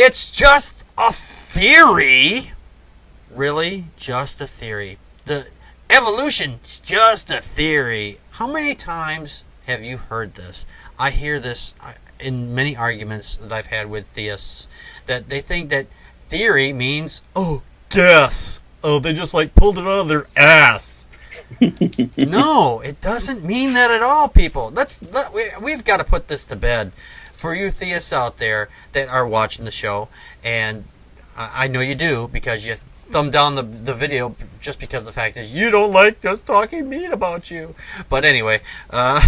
it's just a theory. Really? Just a theory. The evolution's just a theory. How many times have you heard this? I hear this in many arguments that I've had with theists, that they think that theory means, guess. They just pulled it out of their ass. No, it doesn't mean that at all, people. We've got to put this to bed. For you theists out there that are watching the show, and I know you do because you thumb down the video just because the fact is you don't like us talking mean about you. But anyway, and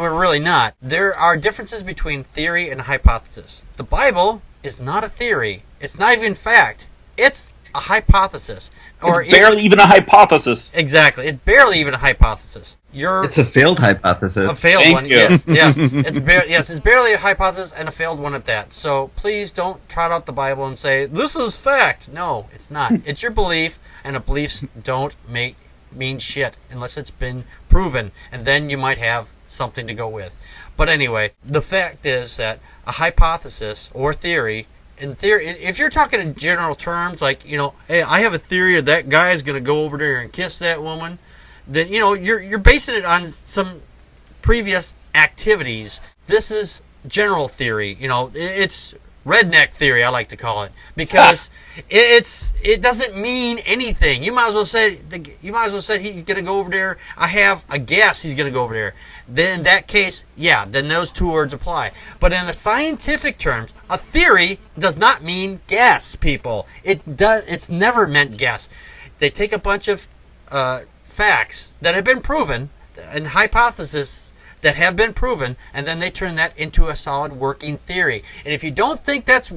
we're really not. There are differences between theory and hypothesis. The Bible is not a theory. It's not even fact. It's a hypothesis. It's barely even a hypothesis. Exactly. It's barely even a hypothesis. It's a failed hypothesis. A failed Thank one, you. yes. It's barely a hypothesis and a failed one at that. So please don't trot out the Bible and say, this is fact. No, it's not. It's your belief, and beliefs don't mean shit unless it's been proven, and then you might have something to go with. But anyway, the fact is that a hypothesis or theory, in theory, if you're talking in general terms, like, hey, I have a theory that guy's going to go over there and kiss that woman, then, you're basing it on some previous activities. This is general theory. It's redneck theory, I like to call it, because it doesn't mean anything. You might as well say he's going to go over there. I have a guess he's going to go over there. Then in that case, then those two words apply. But in the scientific terms, a theory does not mean guess, people. It's never meant guess. They take a bunch of facts that have been proven and hypotheses that have been proven, and then they turn that into a solid working theory. And if you don't think that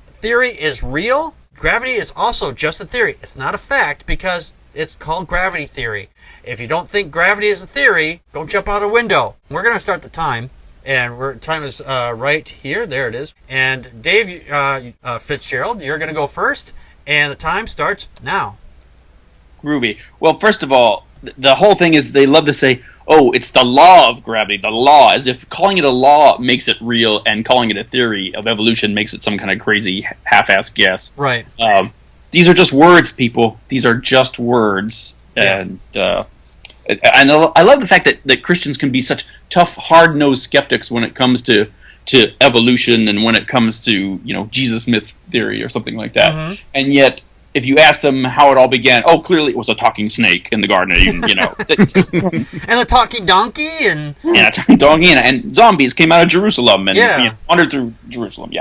theory is real, gravity is also just a theory. It's not a fact because it's called gravity theory. If you don't think gravity is a theory, don't jump out a window. We're going to start the time, and time is right here. There it is. And Dave Fitzgerald, you're going to go first, and the time starts now. Groovy. Well, first of all, the whole thing is they love to say, it's the law of gravity, the law, as if calling it a law makes it real and calling it a theory of evolution makes it some kind of crazy half-assed guess. Right. These are just words, people. These are just words. Yeah. And I love the fact that Christians can be such tough, hard-nosed skeptics when it comes to evolution and when it comes to, Jesus myth theory or something like that. Mm-hmm. And yet, if you ask them how it all began, clearly it was a talking snake in the Garden of Eden, And a talking donkey, and a talking donkey, and zombies came out of Jerusalem and wandered through Jerusalem.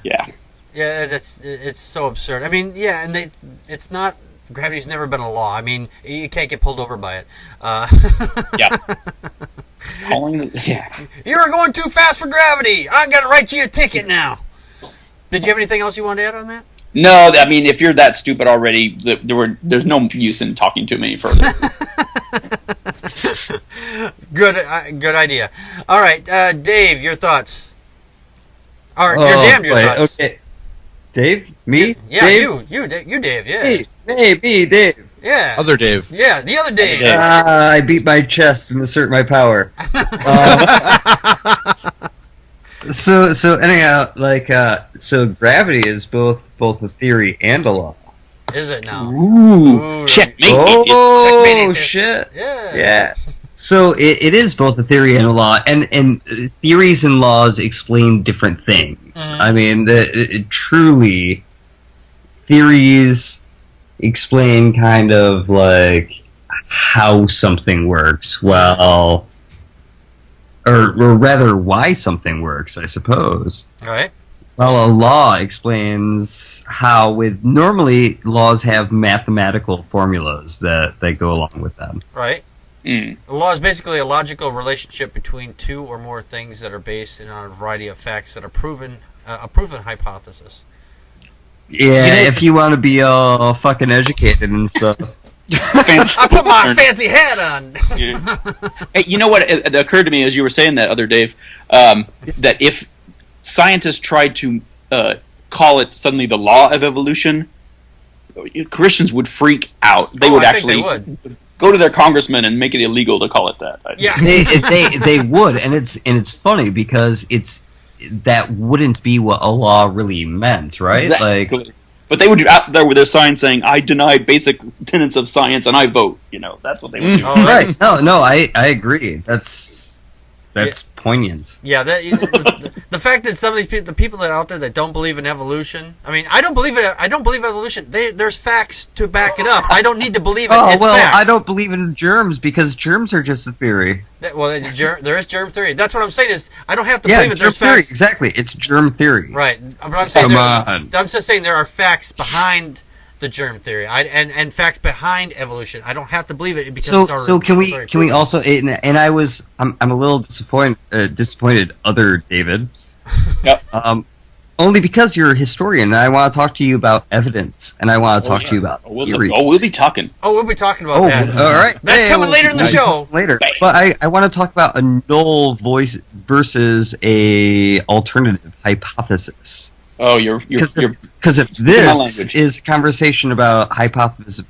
Yeah. It's so absurd. I mean, and it's not. Gravity's never been a law. I mean, you can't get pulled over by it. Yeah. You're going too fast for gravity. I'm gonna write you a ticket now. Did you have anything else you wanted to add on that? No, I mean, if you're that stupid already, there's no use in talking to me any further. Good idea. All right, Dave, your thoughts. Your thoughts. Okay. Dave? Me? Yeah, Dave? you, Dave. Yeah. Hey, me, Dave. Yeah. Other Dave. Yeah, the other Dave. I beat my chest and assert my power. So anyhow, so gravity is both a theory and a law. Is it now? Ooh, checkmate. Oh, shit. Yeah. So it is both a theory and a law, and theories and laws explain different things. Mm-hmm. I mean, truly, theories explain kind of how something works, or rather why something works, I suppose. All right. Well, a law explains how, normally laws have mathematical formulas that go along with them. Right. A law is basically a logical relationship between two or more things that are based on a variety of facts that are proven, a proven hypothesis. Yeah, if you want to be all fucking educated and stuff. I put my fancy hat on. Hey, you know what? It occurred to me as you were saying that, other Dave, that if scientists tried to call it suddenly the law of evolution, Christians would freak out. They would actually go to their congressman and make it illegal to call it that. Yeah, they would, and it's funny because that wouldn't be what a law really meant, right? Exactly. Like, but they would be out there with their sign saying, "I deny basic tenets of science and I vote." That's what they would do. right? No, I agree. That's poignant. Yeah, the fact that some of these people, the people that are out there that don't believe in evolution. I mean, I don't believe it. I don't believe evolution. There's facts to back it up. I don't need to believe it. It's facts. I don't believe in germs because germs are just a theory. There is germ theory. That's what I'm saying. Is I don't have to believe it. There's theory, facts. exactly. It's germ theory. Right. But I'm saying I'm just saying there are facts behind the germ theory. And facts behind evolution. I don't have to believe it because so can we also and I'm a little disappointed other David. Yep. Only because you're a historian and I want to talk to you about evidence and I want to talk to you about theories. We'll be talking. We'll be talking about that. All right. That's coming later in the show. Later. But I want to talk about a null voice versus a alternative hypothesis. Oh, you're because if this is a conversation about hypothesis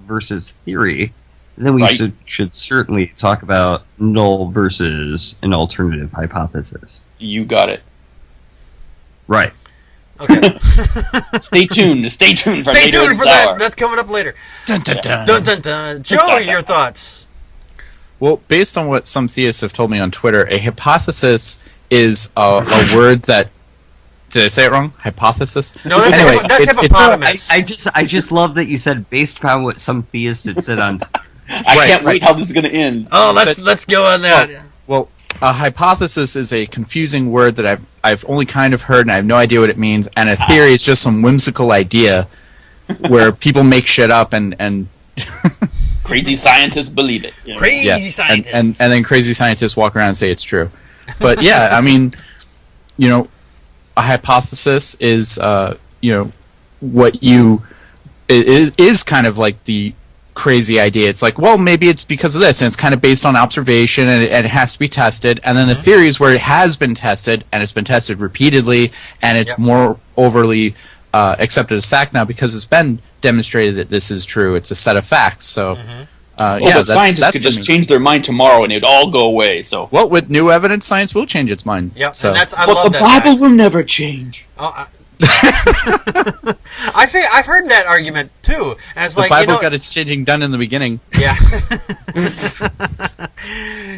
versus theory, then we should certainly talk about null versus an alternative hypothesis. You got it. Right. Okay. Stay tuned. Stay tuned for that. That's coming up later. Dun, dun, dun. Dun, dun, dun. Joey, your thoughts? Well, based on what some theists have told me on Twitter, a hypothesis is a word that. Did I say it wrong? Hypothesis? No, that's hippopotamus. I just love that you said based upon what some theists had said on. I can't wait how this is going to end. Oh, let's go on that. Well, a hypothesis is a confusing word that I've only kind of heard and I have no idea what it means. And a theory is just some whimsical idea where people make shit up and crazy scientists believe it. Crazy scientists. And then crazy scientists walk around and say it's true. But yeah, I mean, a hypothesis is, what is kind of like the crazy idea. It's like, well, maybe it's because of this, and it's kind of based on observation, and it has to be tested. And then the theories where it has been tested, and it's been tested repeatedly, and it's more overly accepted as fact now because it's been demonstrated that this is true. It's a set of facts. So. But scientists could just change their mind tomorrow and it'd all go away. So, well, with new evidence, science will change its mind. Yep, so. and but the Bible will never change. I've heard that argument too, and it's the like Bible got its changing done in the beginning. Yeah,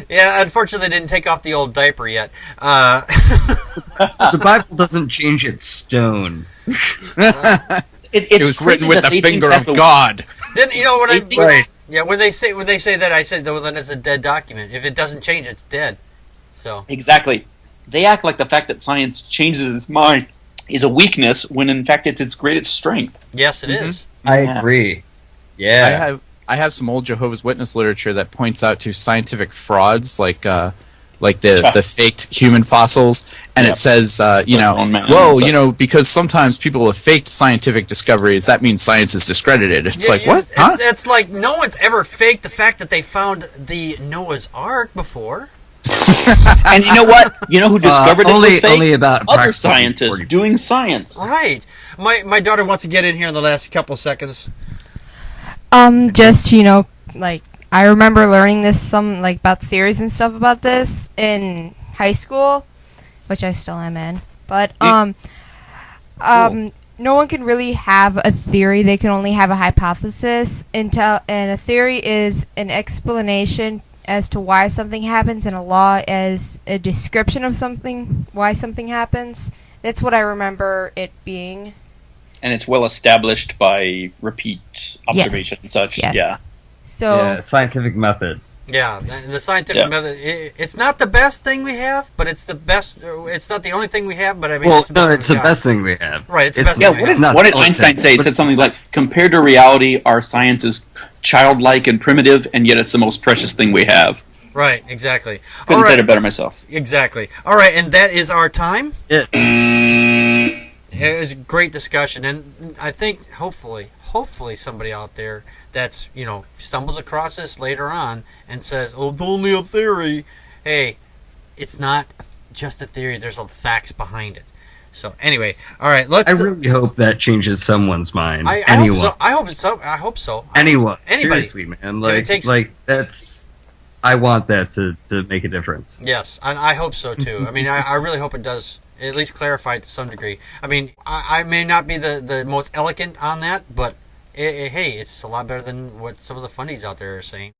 yeah. Unfortunately, they didn't take off the old diaper yet. The Bible doesn't change its stone. It was written with the finger of God. Then when they say that, I said, well, then it's a dead document. If it doesn't change, it's dead. So exactly, they act like the fact that science changes its mind is a weakness when in fact it's its greatest strength. Yes, it is. I agree. Yeah, I have some old Jehovah's Witness literature that points out to scientific frauds like the faked human fossils, and it says because sometimes people have faked scientific discoveries, that means science is discredited. It's what? It's like no one's ever faked the fact that they found the Noah's Ark before. And you know what? You know who discovered it was fake? Only about other scientists doing science. Right. My daughter wants to get in here in the last couple seconds. Just I remember learning this about theories and stuff about this in high school, which I still am in. But no one can really have a theory. They can only have a hypothesis. And a theory is an explanation as to why something happens, and a law is a description of something, why something happens. That's what I remember it being. And it's well established by repeat observation and such. Yes. Yeah. So scientific method. Yeah, and the scientific method. It's not the best thing we have, but it's the best. It's not the only thing we have, but I mean, it's the best thing we have. Right. It's the best thing we have. What did Einstein say? It said something like, "Compared to reality, our science is childlike and primitive, and yet it's the most precious thing we have." Right. Exactly. Couldn't say it better myself. Exactly. All right, and that is our time. Yeah. It was a great discussion, and I think hopefully somebody out there that's stumbles across this later on and says, "Oh, it's only a theory." Hey, it's not just a theory. There's facts behind it. So anyway, all right. I really hope that changes someone's mind. I hope so. Anyone. Anybody. Seriously, man. That's. I want that to make a difference. Yes, and I hope so too. I mean, I really hope it does at least clarify it to some degree. I mean, I may not be the most eloquent on that, but hey, it's a lot better than what some of the funnies out there are saying.